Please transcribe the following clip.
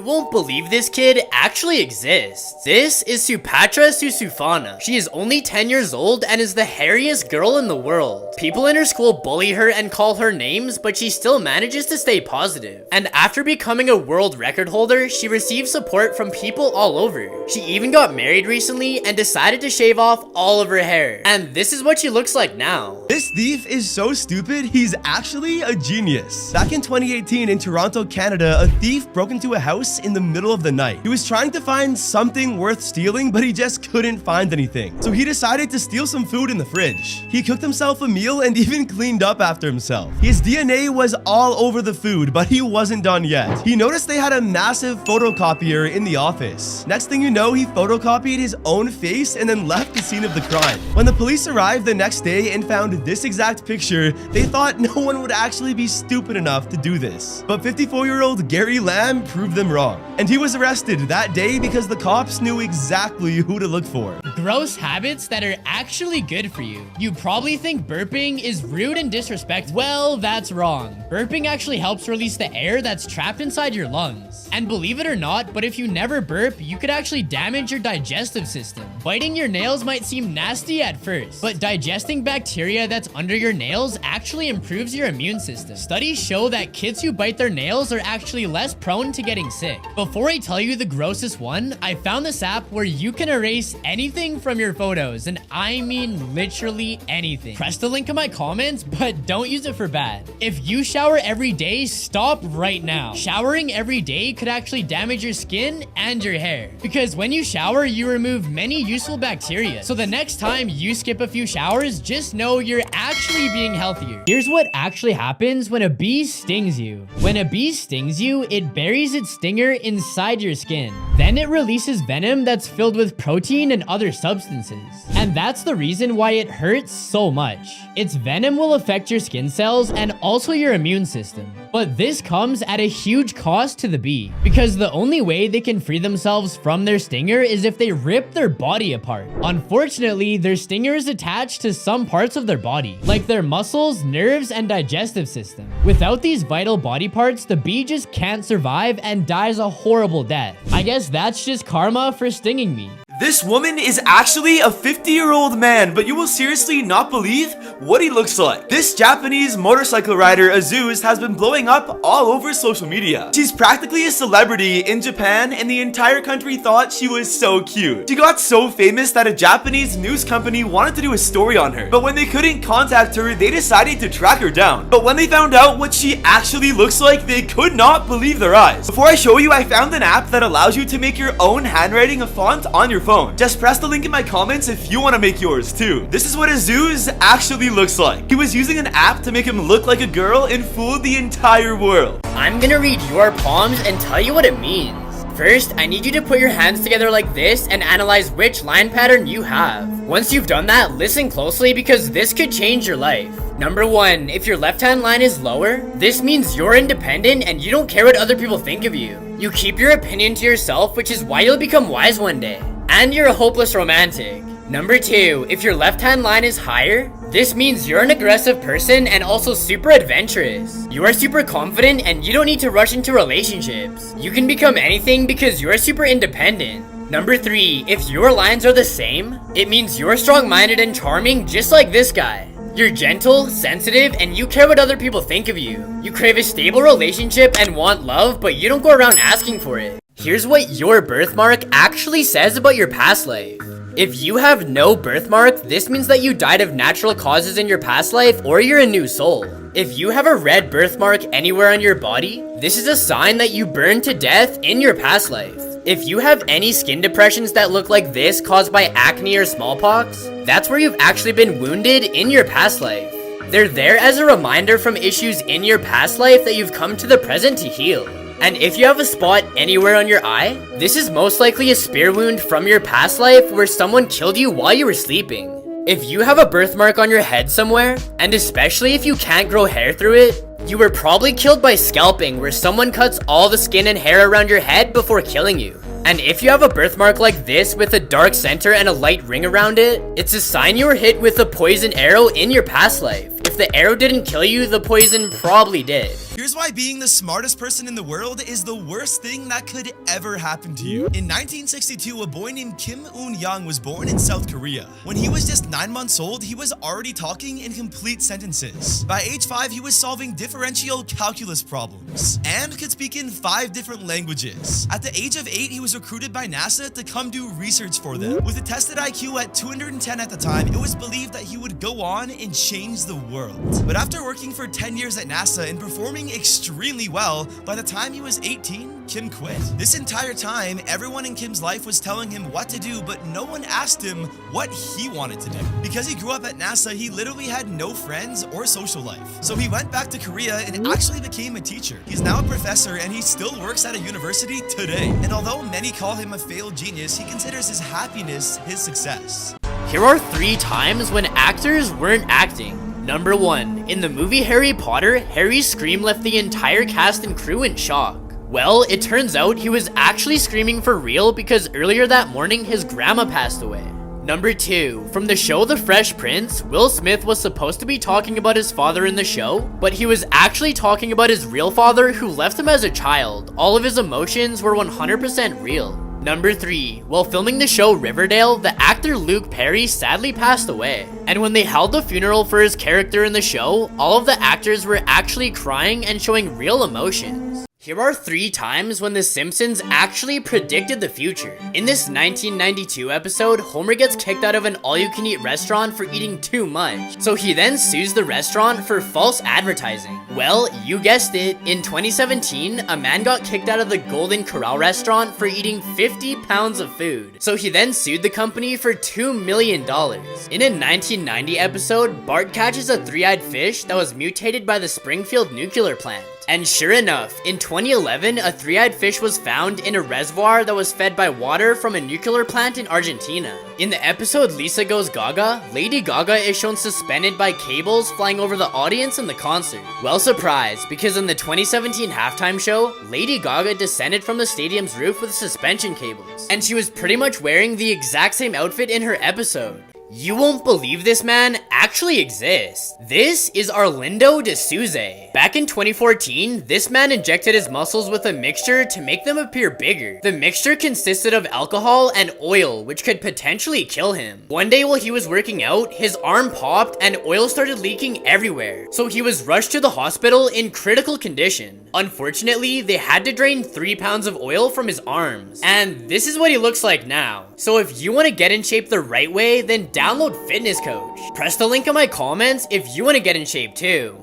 You won't believe this kid actually exists. This is Supatra Susufana. She is only 10 years old and is the hairiest girl in the world. People in her school bully her and call her names, but she still manages to stay positive. And after becoming a world record holder, she receives support from people all over. She even got married recently and decided to shave off all of her hair. And this is what she looks like now. This thief is so stupid, he's actually a genius. Back in 2018 in Toronto, Canada, a thief broke into a house in the middle of the night. He was trying to find something worth stealing, but he just couldn't find anything. So he decided to steal some food in the fridge. He cooked himself a meal and even cleaned up after himself. His DNA was all over the food, but he wasn't done yet. He noticed they had a massive photocopier in the office. Next thing you know, he photocopied his own face and then left the scene of the crime. When the police arrived the next day and found this exact picture, they thought no one would actually be stupid enough to do this. But 54-year-old Gary Lamb proved them wrong. And he was arrested that day because the cops knew exactly who to look for. Gross habits that are actually good for you. You probably think burping is rude and disrespectful. Well, that's wrong. Burping actually helps release the air that's trapped inside your lungs. And believe it or not, but if you never burp, you could actually damage your digestive system. Biting your nails might seem nasty at first, but digesting bacteria that's under your nails actually improves your immune system. Studies show that kids who bite their nails are actually less prone to getting sick. Before I tell you the grossest one, I found this app where you can erase anything from your photos, and I mean literally anything. Press the link in my comments, but don't use it for bad. If you shower every day, stop right now. Showering every day could actually damage your skin and your hair, because when you shower, you remove many useful bacteria. So the next time you skip a few showers, just know you're actually being healthier. Here's what actually happens when a bee stings you. When a bee stings you, it buries its stinger inside your skin. Then it releases venom that's filled with protein and other substances. And that's the reason why it hurts so much. Its venom will affect your skin cells and also your immune system. But this comes at a huge cost to the bee, because the only way they can free themselves from their stinger is if they rip their body apart. Unfortunately, their stinger is attached to some parts of their body, like their muscles, nerves, and digestive system. Without these vital body parts, the bee just can't survive and dies a horrible death. I guess that's just karma for stinging me. This woman is actually a 50-year-old man, but you will seriously not believe what he looks like. This Japanese motorcycle rider, Azuz, has been blowing up all over social media. She's practically a celebrity in Japan, and the entire country thought she was so cute. She got so famous that a Japanese news company wanted to do a story on her, but when they couldn't contact her, they decided to track her down. But when they found out what she actually looks like, they could not believe their eyes. Before I show you, I found an app that allows you to make your own handwriting a font on your phone. Just press the link in my comments if you want to make yours too. This is what Azuz actually looks like. He was using an app to make him look like a girl and fool the entire world. I'm gonna read your palms and tell you what it means. First, I need you to put your hands together like this and analyze which line pattern you have. Once you've done that, listen closely because this could change your life. Number 1, if your left hand line is lower, this means you're independent and you don't care what other people think of you. You keep your opinion to yourself, which is why you'll become wise one day. And you're a hopeless romantic. Number 2, if your left hand line is higher, this means you're an aggressive person and also super adventurous. You are super confident and you don't need to rush into relationships. You can become anything because you're super independent. Number 3, if your lines are the same, it means you're strong-minded and charming just like this guy. You're gentle, sensitive, and you care what other people think of you. You crave a stable relationship and want love, but you don't go around asking for it. Here's what your birthmark actually says about your past life. If you have no birthmark, this means that you died of natural causes in your past life or you're a new soul. If you have a red birthmark anywhere on your body, this is a sign that you burned to death in your past life. If you have any skin depressions that look like this caused by acne or smallpox, that's where you've actually been wounded in your past life. They're there as a reminder from issues in your past life that you've come to the present to heal. And if you have a spot anywhere on your eye, this is most likely a spear wound from your past life where someone killed you while you were sleeping. If you have a birthmark on your head somewhere, and especially if you can't grow hair through it, you were probably killed by scalping, where someone cuts all the skin and hair around your head before killing you. And if you have a birthmark like this with a dark center and a light ring around it, it's a sign you were hit with a poison arrow in your past life. If the arrow didn't kill you, the poison probably did. Here's why being the smartest person in the world is the worst thing that could ever happen to you. In 1962, a boy named Kim Un-young was born in South Korea. When he was just 9 months old, he was already talking in complete sentences. By age 5, he was solving differential calculus problems and could speak in 5 different languages. At the age of 8, he was recruited by NASA to come do research for them. With a tested IQ at 210 at the time, it was believed that he would go on and change the world. But after working for 10 years at NASA and performing extremely well, by the time he was 18, Kim quit. This entire time, everyone in Kim's life was telling him what to do, but no one asked him what he wanted to do. Because he grew up at NASA, he literally had no friends or social life. So he went back to Korea and actually became a teacher. He's now a professor and he still works at a university today. And although many call him a failed genius, he considers his happiness his success. Here are 3 times when actors weren't acting. Number 1. In the movie Harry Potter, Harry's scream left the entire cast and crew in shock. Well, it turns out he was actually screaming for real because earlier that morning his grandma passed away. Number 2. From the show The Fresh Prince, Will Smith was supposed to be talking about his father in the show, but he was actually talking about his real father who left him as a child. All of his emotions were 100% real. Number 3. While filming the show Riverdale, the actor Luke Perry sadly passed away. And when they held the funeral for his character in the show, all of the actors were actually crying and showing real emotions. Here are 3 times when The Simpsons actually predicted the future. In this 1992 episode, Homer gets kicked out of an all-you-can-eat restaurant for eating too much. So he then sues the restaurant for false advertising. Well, you guessed it, in 2017, a man got kicked out of the Golden Corral restaurant for eating 50 pounds of food. So he then sued the company for $2 million. In a 1990 episode, Bart catches a 3-eyed fish that was mutated by the Springfield nuclear plant. And sure enough, in 2011, a 3-eyed fish was found in a reservoir that was fed by water from a nuclear plant in Argentina. In the episode Lisa Goes Gaga, Lady Gaga is shown suspended by cables flying over the audience in the concert. Well, surprise, because in the 2017 halftime show, Lady Gaga descended from the stadium's roof with suspension cables. And she was pretty much wearing the exact same outfit in her episode. You won't believe this man actually exists. This is Arlindo de Souza. Back in 2014, this man injected his muscles with a mixture to make them appear bigger. The mixture consisted of alcohol and oil, which could potentially kill him. One day while he was working out, his arm popped and oil started leaking everywhere. So he was rushed to the hospital in critical condition. Unfortunately, they had to drain 3 pounds of oil from his arms. And this is what he looks like now. So if you want to get in shape the right way, then download Fitness Coach. Press the link in my comments if you want to get in shape too.